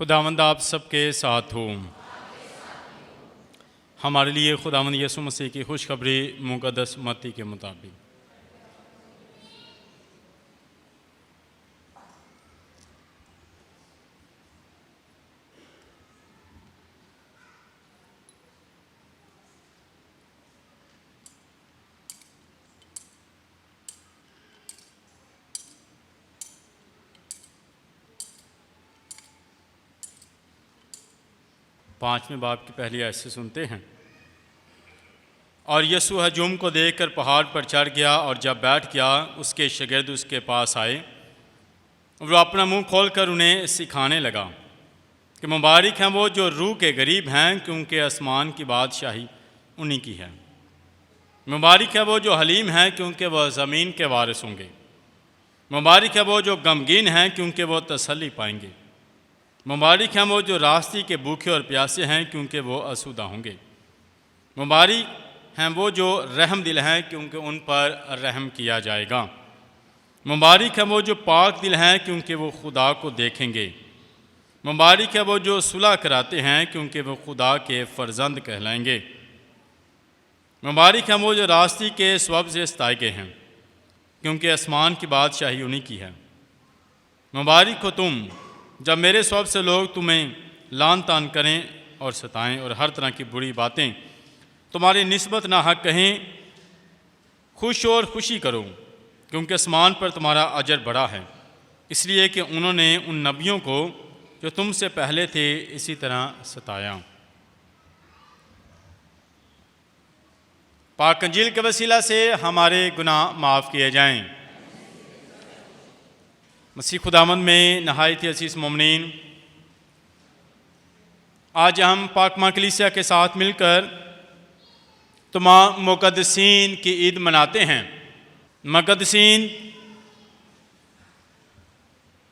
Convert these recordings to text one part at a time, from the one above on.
खुदावंद आप सबके साथ हो। हमारे लिए खुदावंद यीशु मसीह की खुशखबरी मुक़द्दस मत्ती के मुताबिक। पाँचवें बाब की पहली आयत से सुनते हैं। और यीशु हजूम को देखकर पहाड़ पर चढ़ गया, और जब बैठ गया उसके शागिर्द उसके पास आए। वो अपना मुंह खोलकर उन्हें सिखाने लगा कि मुबारक हैं वो जो रूह के गरीब हैं, क्योंकि आसमान की बादशाही उन्हीं की है। मुबारक है वो जो हलीम हैं, क्योंकि वह ज़मीन के वारिस होंगे। मुबारक है वो जो गमगीन हैं, क्योंकि वो तसल्ली पाएंगे। मुबारक हैं वो जो रास्ते के भूखे और प्यासे हैं, क्योंकि वो आसूदा होंगे। मुबारक हैं वो जो रहम दिल हैं, क्योंकि उन पर रहम किया जाएगा। मुबारक है वो जो पाक दिल हैं, क्योंकि वो खुदा को देखेंगे। मुबारक है वो जो सुलह कराते हैं, क्योंकि वो खुदा के फर्जंद कहलाएंगे। मुबारक हैं वो जो रास्ते के स्वब से सताए गए हैं, क्योंकि आसमान की बादशाही उन्हीं की है। मुबारक हो तुम जब मेरे स्वब से लोग तुम्हें लान तान करें और सताएं, और हर तरह की बुरी बातें तुम्हारी निस्बत नाहक कहें। खुश और खुशी करो, क्योंकि आसमान पर तुम्हारा अजर बड़ा है, इसलिए कि उन्होंने उन नबियों को जो तुमसे पहले थे इसी तरह सताया। पाक अंजील के वसीला से हमारे गुनाह माफ़ किए जाएं। मसीह खुदावंद में नहायत ही अज़ीज़ मोमिनीन, आज हम पाक मां कलीसिया के साथ मिलकर तमाम मुक़द्दसीन की ईद मनाते हैं। मुक़द्दसीन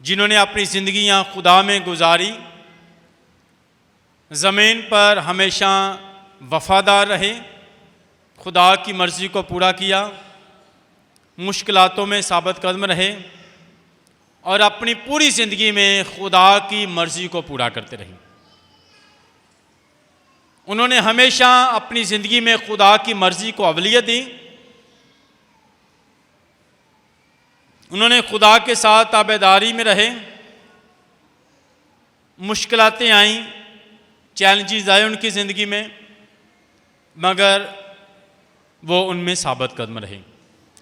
जिन्होंने अपनी ज़िंदगियां खुदा में गुजारी, ज़मीन पर हमेशा वफ़ादार रहे, खुदा की मर्ज़ी को पूरा किया, मुश्किलातों में साबित कदम रहे और अपनी पूरी ज़िंदगी में खुदा की मर्ज़ी को पूरा करते रहे। उन्होंने हमेशा अपनी ज़िंदगी में खुदा की मर्ज़ी को अवलियत दी। उन्होंने खुदा के साथ ताबेदारी में रहे। मुश्किलातें आईं, चैलेंजेस आए उनकी ज़िंदगी में, मगर वो उनमें साबित कदम रहे,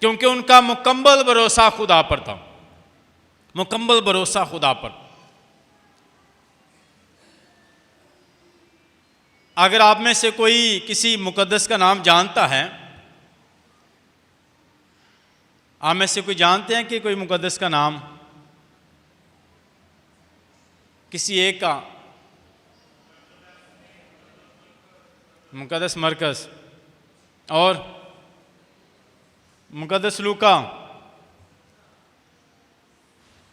क्योंकि उनका मुकम्मल भरोसा खुदा पर था। मुकम्मल भरोसा खुदा पर। अगर आप में से कोई किसी मुक़द्दस का नाम जानता है, आप में से कोई जानते हैं कि कोई मुक़द्दस का नाम किसी एक का? मुक़द्दस मरकज़ और मुक़द्दस लूका,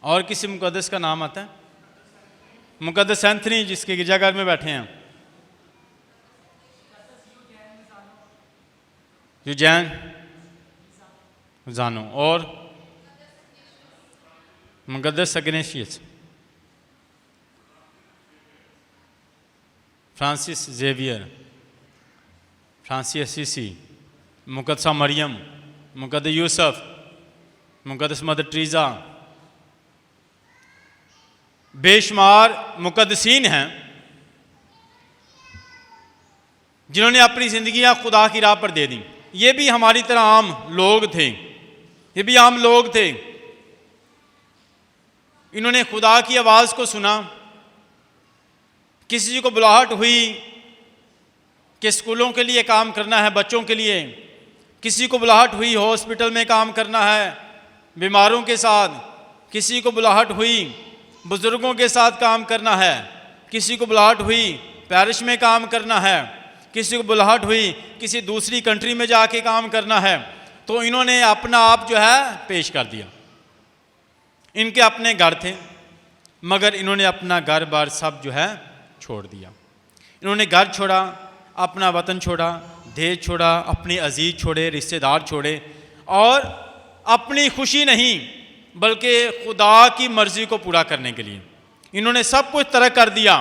और किसी मुक़द्दस का नाम आता है? मुक़द्दस एंथनी जिसके गिरजाघर में बैठे हैं, यूजैन जानो, और मुक़द्दस Ignatius, Francis Xavier, Francis Assisi, मुक़द्दसा मरियम, मुक़द्दस यूसुफ, मुक़द्दस मदर टेरेसा। बेशुमार मुक़द्दसीन हैं जिन्होंने अपनी ज़िंदगियां खुदा की राह पर दे दी। ये भी हमारी तरह आम लोग थे, ये भी आम लोग थे। इन्होंने खुदा की आवाज़ को सुना। किसी को बुलाहट हुई कि स्कूलों के लिए काम करना है, बच्चों के लिए। किसी को बुलाहट हुई हॉस्पिटल में काम करना है बीमारों के साथ। किसी को बुलाहट हुई बुज़ुर्गों के साथ काम करना है। किसी को बुलाहट हुई पैरिश में काम करना है। किसी को बुलाहट हुई किसी दूसरी कंट्री में जाके काम करना है। तो इन्होंने अपना आप जो है पेश कर दिया। इनके अपने घर थे, मगर इन्होंने अपना घर बार सब जो है छोड़ दिया। इन्होंने घर छोड़ा, अपना वतन छोड़ा, देश छोड़ा, अपने अजीज छोड़े, रिश्तेदार छोड़े, और अपनी खुशी नहीं बल्कि खुदा की मर्ज़ी को पूरा करने के लिए, इन्होंने सब कुछ तरक कर दिया।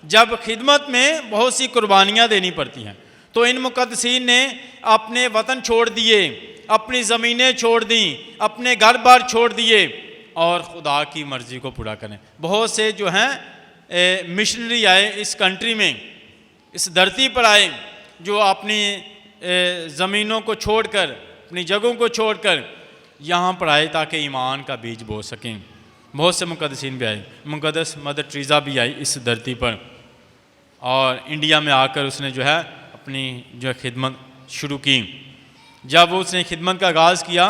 जब खिदमत में बहुत सी कुर्बानियाँ देनी पड़ती हैं तो इन मुक़द्दसीन ने अपने वतन छोड़ दिए, अपनी ज़मीनें छोड़ दी, अपने घर बार छोड़ दिए और खुदा की मर्ज़ी को पूरा करें। बहुत से जो हैं मिशनरी आए इस कंट्री में, इस धरती पर आए, जो अपनी ज़मीनों को छोड़कर, अपनी जगहों को छोड़कर यहाँ पर आए ताकि ईमान का बीज बो सकें। बहुत से मुक़द्दसीन भी आए, मुक़द्दस मदर टेरेसा भी आई इस धरती पर और इंडिया में आकर उसने जो है अपनी जो खिदमत शुरू की। जब उसने खिदमत का आगाज़ किया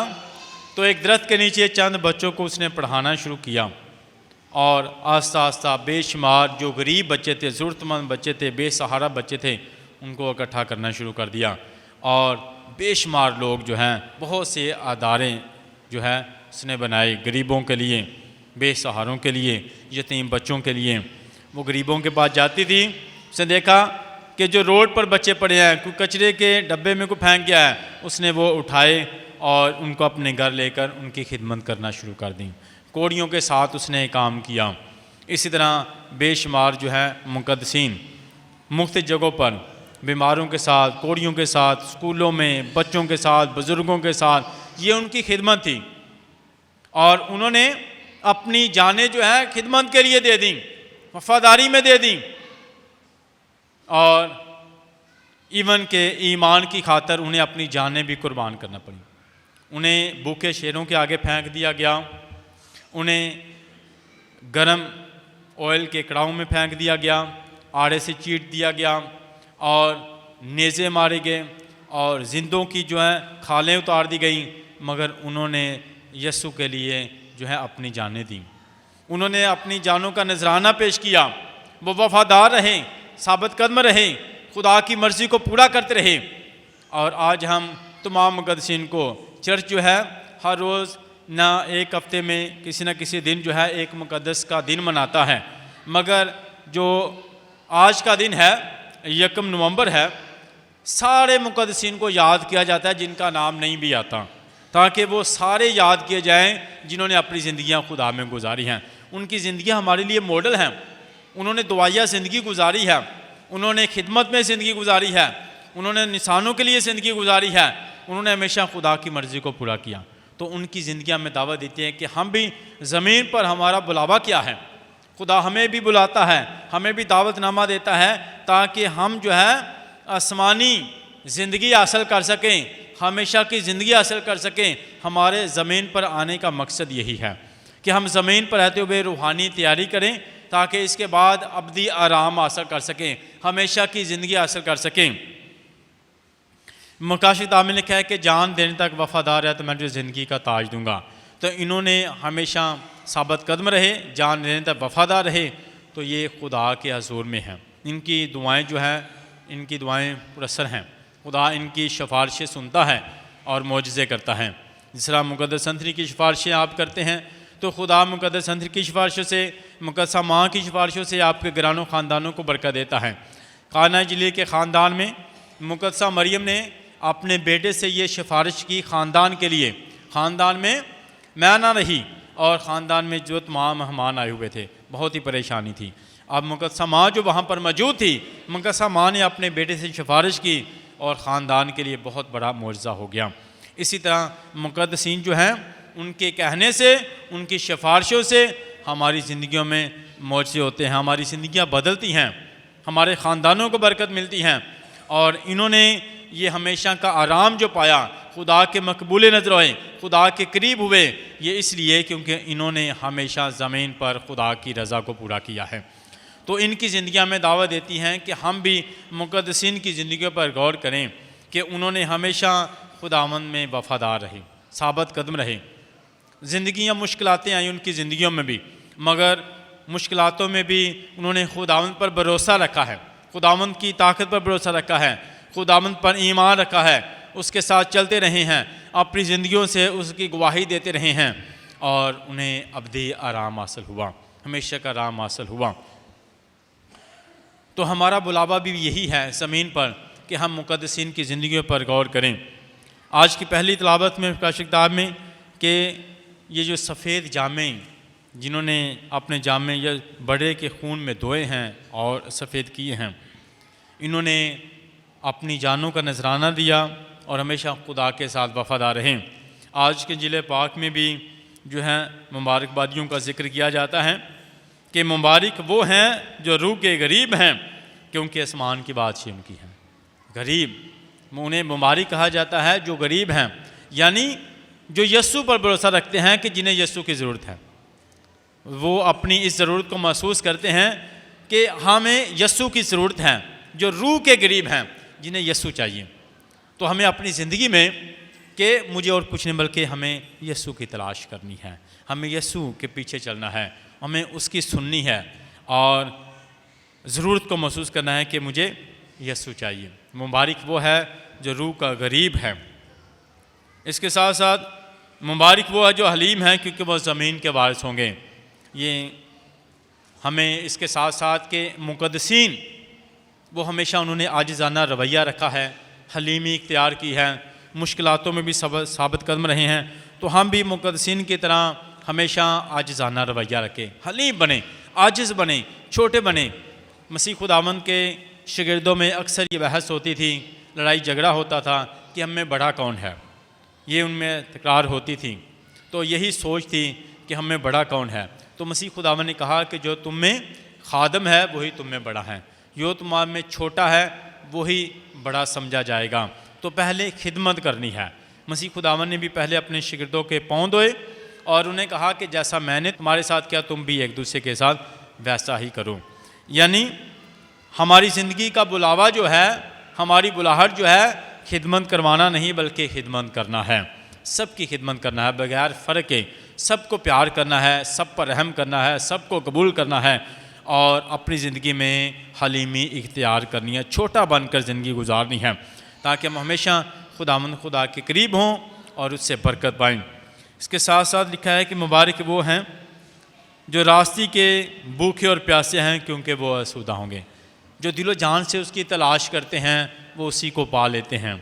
तो एक दरख्त के नीचे चंद बच्चों को उसने पढ़ाना शुरू किया और आस्ता आस्ता बेशुमार जो गरीब बच्चे थे, ज़रूरतमंद बच्चे थे, बेसहारा बच्चे थे, उनको इकट्ठा करना शुरू कर दिया और बेशुमार लोग जो हैं, बहुत से अदारे जो है उसने बनाए गरीबों के लिए, बेसहारों के लिए, यतीम बच्चों के लिए। वो गरीबों के पास जाती थी, उसने देखा कि जो रोड पर बच्चे पड़े हैं, कोई कचरे के डब्बे में कोई फेंक गया है, उसने वो उठाए और उनको अपने घर लेकर उनकी खिदमत करना शुरू कर दी। कोड़ियों के साथ उसने काम किया। इसी तरह बेशुमार जो है मुक़द्दसीन मुख्तलिफ़ जगहों पर बीमारों के साथ, कोड़ियों के साथ, स्कूलों में बच्चों के साथ, बुज़ुर्गों के साथ, ये उनकी खिदमत थी और उन्होंने अपनी जानें जो है खिदमत के लिए दे दी, वफादारी में दे दी और इवन के ईमान की खातर उन्हें अपनी जानें भी कुर्बान करना पड़ी। उन्हें भूखे शेरों के आगे फेंक दिया गया, उन्हें गरम ऑयल के कड़ाहों में फेंक दिया गया, आड़े से चीट दिया गया और नेज़े मारे गए और जिंदों की जो है खालें उतार दी गई, मगर उन्होंने यीशु के लिए जो है अपनी जानें दी। उन्होंने अपनी जानों का नजराना पेश किया। वो वफादार रहे, साबित कदम रहे, खुदा की मर्ज़ी को पूरा करते रहे। और आज हम तमाम मुक़द्दसीन को चर्च जो है हर रोज़ ना एक हफ्ते में किसी न किसी दिन जो है एक मुक़द्दस का दिन मनाता है, मगर जो आज का दिन है 1 नवंबर है, सारे मुक़द्दसीन को याद किया जाता है जिनका नाम नहीं भी आता, ताकि वो सारे याद किए जाएं जिन्होंने अपनी ज़िंदगियां खुदा में गुजारी हैं। उनकी ज़िंदगियां हमारे लिए मॉडल हैं। उन्होंने दुआया ज़िंदगी गुजारी है, उन्होंने खिदमत में ज़िंदगी गुजारी है, उन्होंने निशानों के लिए ज़िंदगी गुजारी है, उन्होंने हमेशा खुदा की मर्ज़ी को पूरा किया। तो उनकी ज़िंदगियां हमें दावत देती हैं कि हम भी ज़मीन पर हमारा बुलावा क्या है। खुदा हमें भी बुलाता है, हमें भी दावतनामा देता है ताकि हम जो है आसमानी ज़िंदगी हासिल कर सकें, हमेशा की ज़िंदगी हासिल कर सकें। हमारे ज़मीन पर आने का मकसद यही है कि हम ज़मीन पर रहते हुए रूहानी तैयारी करें ताकि इसके बाद अब्दी आराम हासिल कर सकें, हमेशा की ज़िंदगी हासिल कर सकें। मुकाशिद आमिर ने कहा है कि जान देने तक वफ़ादार है तो मैं तुझे ज़िंदगी का ताज दूँगा। तो इन्होंने हमेशा साबित कदम रहे, जान देने तक वफ़ादार रहे, तो ये खुदा के हज़ूर में हैं। इनकी दुआएं जो हैं, इनकी दुआएं पुरअसर हैं। खुदा इनकी सिफारिशें सुनता है और मोजज़े करता है। जिस तरह मुक़द्दस संतरी की सिफारिशें आप करते हैं तो खुदा मुक़द्दस संतरी की सिफारिशों से, मुक़द्दसा माँ की सिफारिशों से आपके घरानों ख़ानदानों को बरकत देता है। काना जिले के ख़ानदान में मुक़द्दसा मरियम ने अपने बेटे से ये सिफारिश की ख़ानदान के लिए, ख़ानदान में मैं ना रही और ख़ानदान में जो तमाम मेहमान आए हुए थे, बहुत ही परेशानी थी। अब मुक़द्दसा माँ जो वहाँ पर मौजूद थी, मुक़द्दसा माँ ने अपने बेटे से सिफारिश की और ख़ानदान के लिए बहुत बड़ा मोजज़ा हो गया। इसी तरह मुक़द्दसीन जो हैं उनके कहने से, उनकी सिफारिशों से हमारी ज़िंदगियों में मोजज़े होते हैं, हमारी ज़िंदगियाँ बदलती हैं, हमारे ख़ानदानों को बरकत मिलती हैं। और इन्होंने ये हमेशा का आराम जो पाया, खुदा के मकबूल नज़र आए, खुदा के करीब हुए, ये इसलिए क्योंकि इन्होंने हमेशा ज़मीन पर खुदा की रज़ा को पूरा किया है। तो इनकी ज़िंदगियाँ में दावत देती हैं कि हम भी मुक़द्दसीन की ज़िंदगियों पर गौर करें कि उन्होंने हमेशा खुदावंद में वफ़ादार रहे, साबित कदम रहे। ज़िंदगियाँ मुश्किलातें आई उनकी ज़िंदगियों में भी, मगर मुश्किलातों में भी उन्होंने खुदावंद पर भरोसा रखा है, खुदावंद की ताकत पर भरोसा रखा है, खुदावंद पर ईमान रखा है, उसके साथ चलते रहे हैं, अपनी ज़िंदगियों से उसकी गवाही देते रहे हैं और उन्हें अब्दी आराम हासिल हुआ, हमेशा का आराम हासिल हुआ। तो हमारा बुलावा भी यही है ज़मीन पर कि हम मुक़द्दसीन की ज़िंदगियों पर गौर करें। आज की पहली तिलावत में प्रकाशित किताब में कि ये जो सफ़ेद जामे जिन्होंने अपने जामे या बड़े के खून में धोए हैं और सफ़ेद किए हैं। इन्होंने अपनी जानों का नजराना दिया और हमेशा खुदा के साथ वफादार रहें। आज के ज़िले पाक में भी जो है मुबारकबादियों का जिक्र किया जाता है कि मुबारक वो हैं जो रूह के गरीब हैं, क्योंकि आसमान की बादशाही उनकी है। गरीब, उन्हें मुबारक कहा जाता है जो गरीब हैं, यानी जो यस्सु पर भरोसा रखते हैं कि जिन्हें यस्सु की ज़रूरत है। वो अपनी इस ज़रूरत को महसूस करते हैं कि हमें यस्सु की ज़रूरत है। जो रूह के गरीब हैं, जिन्हें यस्सु चाहिए। तो हमें अपनी ज़िंदगी में कि मुझे और कुछ नहीं, बल्कि हमें यस्सु की तलाश करनी है, हमें यस्सु के पीछे चलना है, हमें उसकी सुननी है और ज़रूरत को महसूस करना है कि मुझे यस्सु चाहिए। मुबारक वो है जो रूह का गरीब है। इसके साथ साथ मुबारक वो है जो हलीम है, क्योंकि वह ज़मीन के वारिस होंगे। ये हमें इसके साथ साथ के मुक़द्दसीन, वो हमेशा उन्होंने आजिज़ाना रवैया रखा है, हलीमी इख्तियार की है, मुश्किलातों में भी साबित कदम रहे हैं। तो हम भी मुक़द्दसीन की तरह हमेशा आजिज़ाना रवैया रखें, हलीम बने, आजिज़ बने, छोटे बने। मसीह खुदावंद के शागिर्दों में अक्सर ये बहस होती थी, लड़ाई झगड़ा होता था कि हम में बड़ा कौन है, ये उनमें तकरार होती थी। तो यही सोच थी कि हम में बड़ा कौन है। तो मसीह खुदावंद ने कहा कि जो तुम में खादम है वही तुम में बड़ा है, जो तुम में छोटा है वही बड़ा समझा जाएगा। तो पहले खिदमत करनी है। मसीह खुदावंद ने भी पहले अपने शागिर्दों के पाँव धोए और उन्हें कहा कि जैसा मैंने तुम्हारे साथ किया तुम भी एक दूसरे के साथ वैसा ही करो। यानी हमारी ज़िंदगी का बुलावा जो है, हमारी बुलाहट जो है, खिदमत करवाना नहीं बल्कि खिदमत करना है। सबकी खिदमत करना है बगैर फ़र्क के, सबको प्यार करना है, सब पर रहम करना है, सबको कबूल करना है और अपनी ज़िंदगी में हलीमी इख्तियार करनी है, छोटा बनकर ज़िंदगी गुजारनी है, ताकि हम हमेशा खुदावंद खुदा के करीब हों और उससे बरकत पाएँ। इसके साथ साथ लिखा है कि मुबारक वो हैं जो रास्ते के भूखे और प्यासे हैं, क्योंकि वो आसूदा होंगे। जो दिलो जान से उसकी तलाश करते हैं वो उसी को पा लेते हैं।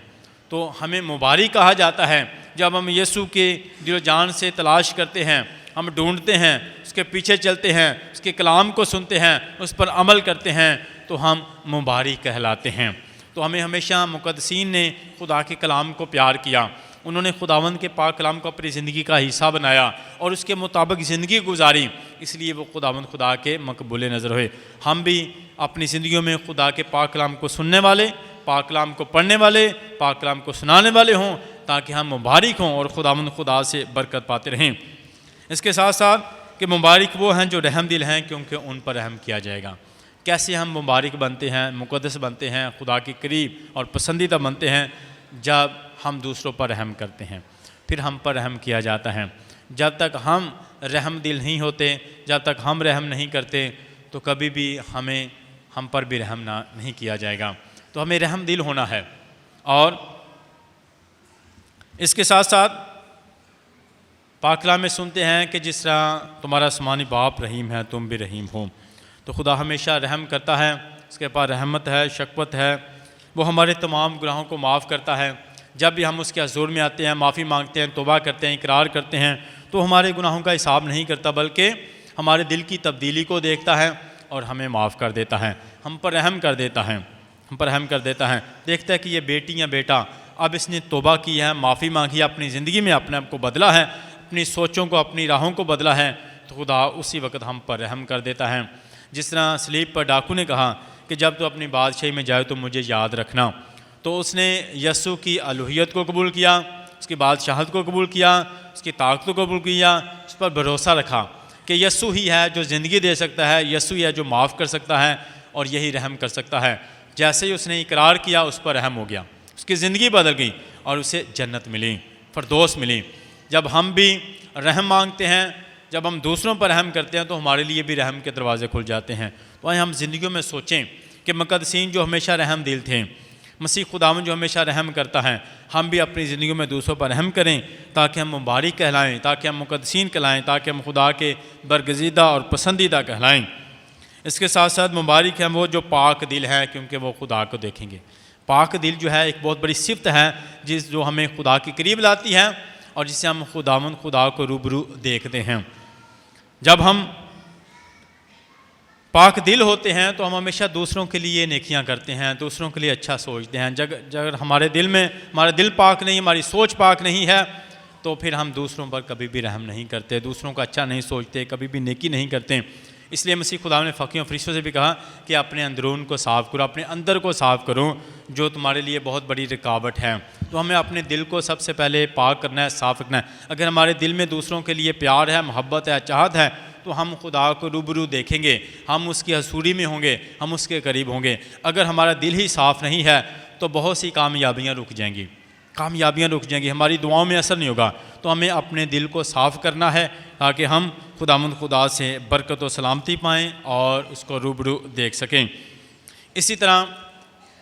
तो हमें मुबारक कहा जाता है जब हम यीशु के दिलो जान से तलाश करते हैं, हम ढूंढते हैं, उसके पीछे चलते हैं, उसके कलाम को सुनते हैं, उस पर अमल करते हैं, तो हम मुबारक कहलाते हैं। तो हमें हमेशा मुक़द्दसीन ने खुदा के कलाम को प्यार किया, उन्होंने खुदावंद के पाक कलाम को अपनी ज़िंदगी का हिस्सा बनाया और उसके मुताबिक ज़िंदगी गुजारी, इसलिए वो खुदावंद खुदा के मकबूल नज़र हुए। हम भी अपनी ज़िंदगियों में खुदा के पाक कलाम को सुनने वाले, पाक कलाम को पढ़ने वाले, पाक कलाम को सुनाने वाले हों, ताकि हम मुबारक हों और खुदावंद खुदा से बरकत पाते रहें। इसके साथ साथ कि मुबारक वो हैं जो रहमदिल हैं, क्योंकि उन पर रहम किया जाएगा। कैसे हम मुबारक बनते हैं, मुक़द्दस बनते हैं, खुदा के करीब और पसंदीदा बनते हैं? जब हम दूसरों पर रहम करते हैं, फिर हम पर रहम किया जाता है। जब तक हम रहमदिल नहीं होते, जब तक हम रहम नहीं करते, तो कभी भी हम पर भी रहम नहीं किया जाएगा। तो हमें रहमदिल होना है। और इसके साथ साथ पाक कलाम में सुनते हैं कि जिस तरह तुम्हारा आसमानी बाप रहीम है, तुम भी रहीम हो। तो खुदा हमेशा रहम करता है, उसके पास रहमत है, शफ़क़त है, वो हमारे तमाम गुनाहों को माफ़ करता है। जब भी हम उसके हज़ूर में आते हैं, माफ़ी मांगते हैं, तौबा करते हैं, इकरार करते हैं, तो हमारे गुनाहों का हिसाब नहीं करता, बल्कि हमारे दिल की तब्दीली को देखता है और हमें माफ़ कर देता है, हम पर रहम कर देता है, हम पर रहम कर देता है। देखता है कि ये बेटी या बेटा अब इसने तौबा की है, माफ़ी मांगी है, अपनी ज़िंदगी में अपने आप को बदला है, अपनी सोचों को, अपनी राहों को बदला है, तो खुदा उसी वक्त हम पर रहम कर देता है। जिस तरह सलीब पर डाकू ने कहा कि जब तो अपनी बादशाही में जाए तो मुझे याद रखना, तो उसने यस्सु की अलूहियत को कबूल किया, उसकी बादशाहत को कबूल किया, उसकी ताकत को कबूल किया, उस पर भरोसा रखा कि यस्सु ही है जो ज़िंदगी दे सकता है, यस्सु ही है जो माफ़ कर सकता है और यही रहम कर सकता है। जैसे ही उसने इकरार किया, उस पर रहम हो गया, उसकी ज़िंदगी बदल गई और उसे जन्नत मिली, फिरदौस मिली। जब हम भी रहम मांगते हैं, जब हम दूसरों पर रहम करते हैं, तो हमारे लिए भी रहम के दरवाज़े खुल जाते हैं। तो आइए हम ज़िंदगियों में सोचें कि मुक़द्दसीन जो हमेशा रहम दिल थे, मसीह खुदावंद जो हमेशा रहम करता है, हम भी अपनी ज़िंदगी में दूसरों पर रहम करें, ताकि हम मुबारक कहलाएँ, ताकि हम मुक़द्दसीन कहलाएँ, ताकि हम खुदा के बरगज़ीदा और पसंदीदा कहलाएँ। इसके साथ साथ मुबारक हैं वो जो पाक दिल हैं, क्योंकि वो खुदा को देखेंगे। पाक दिल जो है एक बहुत बड़ी सिफ़त है जो हमें खुदा के करीब लाती है और जिससे हम खुदा को रूबरू देखते हैं। जब हम पाक दिल होते हैं तो हम हमेशा दूसरों के लिए नेकियां करते हैं, दूसरों के लिए अच्छा सोचते हैं। अगर हमारे दिल में हमारा दिल पाक नहीं, हमारी सोच पाक नहीं है, तो फिर हम दूसरों पर कभी भी रहम नहीं करते, दूसरों का अच्छा नहीं सोचते, कभी भी नेकी नहीं करते। इसलिए मसीह खुदा ने फ़कीरों फरिश्तों से भी कहा कि अपने अंदरून को साफ़ करो, अपने अंदर को साफ़ करो, जो तुम्हारे लिए बहुत बड़ी रुकावट है। तो हमें अपने दिल को सबसे पहले पाक करना है, साफ़ रखना है। अगर हमारे दिल में दूसरों के लिए प्यार है, मोहब्बत है, चाहत है, तो हम खुदा को रूबरू देखेंगे, हम उसकी हसूरी में होंगे, हम उसके करीब होंगे। अगर हमारा दिल ही साफ़ नहीं है तो बहुत सी कामयाबियाँ रुक जाएंगी, हमारी दुआओं में असर नहीं होगा। तो हमें अपने दिल को साफ़ करना है ताकि हम खुदा से बरकत व सलामती पाएँ और उसको रूबरू देख सकें। इसी तरह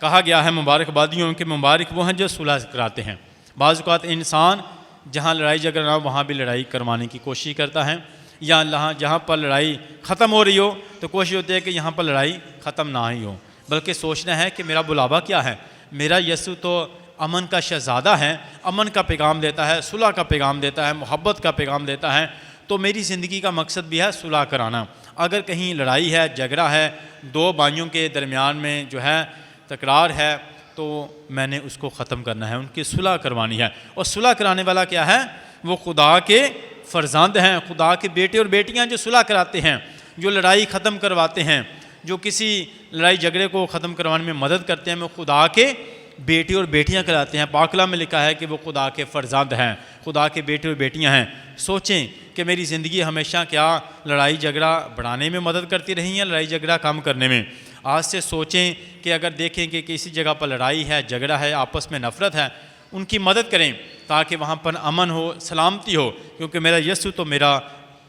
कहा गया है मुबारकबादियों के मुबारक वो हैं जो सुलह कराते हैं। बाज़ औक़ात इंसान जहाँ लड़ाई झगड़ा ना हो वहाँ भी लड़ाई करवाने की कोशिश करता है, या जहाँ पर लड़ाई ख़त्म हो रही हो तो कोशिश होती है कि यहाँ पर लड़ाई ख़त्म ना ही हो, बल्कि सोचना है कि मेरा बुलावा क्या है। मेरा यीशु तो अमन का शहज़ादा है, अमन का पैगाम देता है, सुलह का पैगाम देता है, मोहब्बत का पैगाम देता है। तो मेरी ज़िंदगी का मकसद भी है सुलह कराना। अगर कहीं लड़ाई है, झगड़ा है, दो भाइयों के दरमियान में जो है तकरार है, तो मैंने उसको ख़त्म करना है, उनकी सुलह करवानी है। और सुलह कराने वाला क्या है? वो खुदा के फ़र्जंद हैं, खुदा के बेटे और बेटियां जो सुलह कराते हैं, जो लड़ाई ख़त्म करवाते हैं, जो किसी लड़ाई झगड़े को ख़त्म करवाने में मदद करते हैं, वो खुदा के बेटे और बेटियां कहलाते हैं। पाकला में लिखा है कि वो खुदा के फ़र्जंद हैं, खुदा के बेटे और बेटियां हैं। सोचें कि मेरी ज़िंदगी हमेशा क्या लड़ाई झगड़ा बढ़ाने में मदद करती रही है, लड़ाई झगड़ा कम करने में। आज से सोचें कि अगर देखें कि किसी जगह पर लड़ाई है, झगड़ा है, आपस में नफ़रत है, उनकी मदद करें ताकि वहाँ पर अमन हो, सलामती हो। क्योंकि मेरा यीशु तो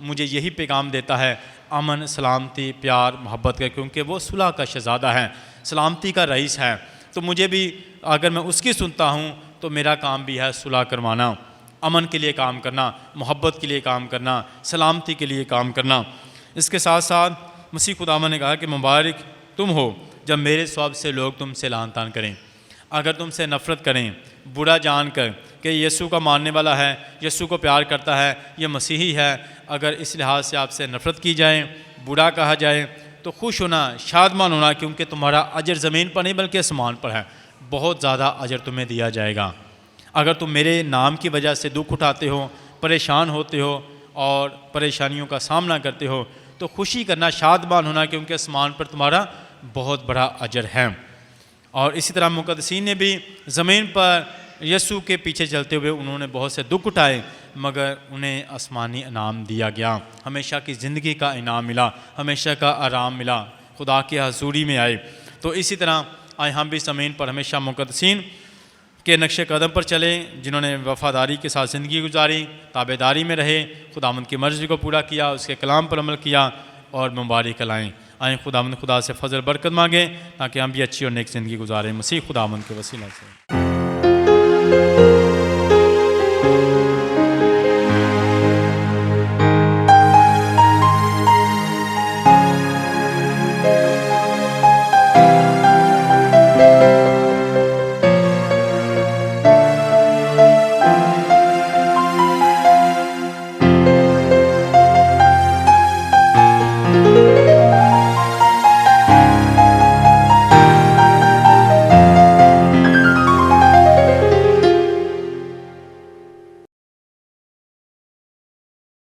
मुझे यही पैगाम देता है, अमन, सलामती, प्यार, मोहब्बत का, क्योंकि वो सुलह का शहज़ादा है, सलामती का रईस है। तो मुझे भी अगर मैं उसकी सुनता हूँ तो मेरा काम भी है सुलह करवाना, अमन के लिए काम करना, मोहब्बत के लिए काम करना, सलामती के लिए काम करना। इसके साथ साथ मसीह खुदावंद ने कहा कि मुबारक तुम हो जब मेरे स्वभाव से लोग तुमसे लान तान करें। अगर तुमसे नफ़रत करें, बुरा जानकर कि यीशु का मानने वाला है, यीशु को प्यार करता है, ये मसीही है, अगर इस लिहाज से आपसे नफ़रत की जाए, बुरा कहा जाए, तो खुश होना, शादमान होना, क्योंकि तुम्हारा अजर ज़मीन पर नहीं बल्कि आसमान पर है। बहुत ज़्यादा अजर तुम्हें दिया जाएगा। अगर तुम मेरे नाम की वजह से दुख उठाते हो, परेशान होते हो और परेशानियों का सामना करते हो, तो खुशी करना, शादमान होना, क्योंकि आसमान पर तुम्हारा बहुत बड़ा अजर है। और इसी तरह मुक़द्दसीन ने भी ज़मीन पर यीशु के पीछे चलते हुए उन्होंने बहुत से दुख उठाए, मगर उन्हें आसमानी इनाम दिया गया, हमेशा की ज़िंदगी का इनाम मिला, हमेशा का आराम मिला, खुदा की हज़ूरी में आए। तो इसी तरह आए हम भी ज़मीन पर हमेशा मुक़द्दसीन के नक्शे कदम पर चलें, जिन्होंने वफ़ादारी के साथ ज़िंदगी गुजारी, ताबेदारी में रहे, खुदावंद की मर्ज़ी को पूरा किया, उसके कलाम पर अमल किया और मुबारक लाएँ। आए खुदा से फजल बरकत मांगें ताकि हम भी अच्छी और नेक ज़िंदगी गुजारें, मसीह खुदावंद के वसीला से।